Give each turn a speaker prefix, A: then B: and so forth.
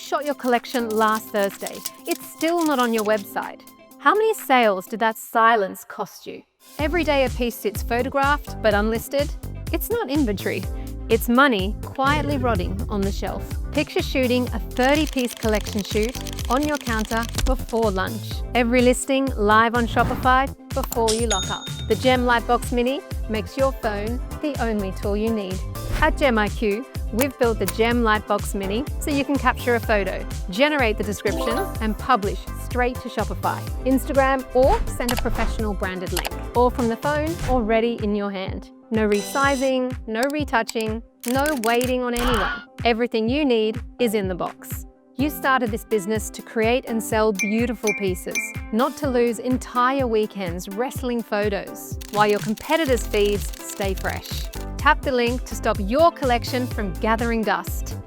A: shot your collection last Thursday. It's still not on your website. How many sales did that silence cost you? Every day a piece sits photographed but unlisted. It's not inventory. It's money quietly rotting on the shelf. Picture shooting a 30-piece collection shoot on your counter before lunch. Every listing live on Shopify before you lock up. The GemLightbox Mini makes your phone the only tool you need. At GemIQ, we've built the GemLightbox Mini so you can capture a photo, generate the description, and publish straight to Shopify, Instagram, or send a professional branded link. All from the phone, already in your hand. No resizing, no retouching, no waiting on anyone. Everything you need is in the box. You started this business to create and sell beautiful pieces, not to lose entire weekends wrestling photos, while your competitors' feeds stay fresh. Tap the link to stop your collection from gathering dust.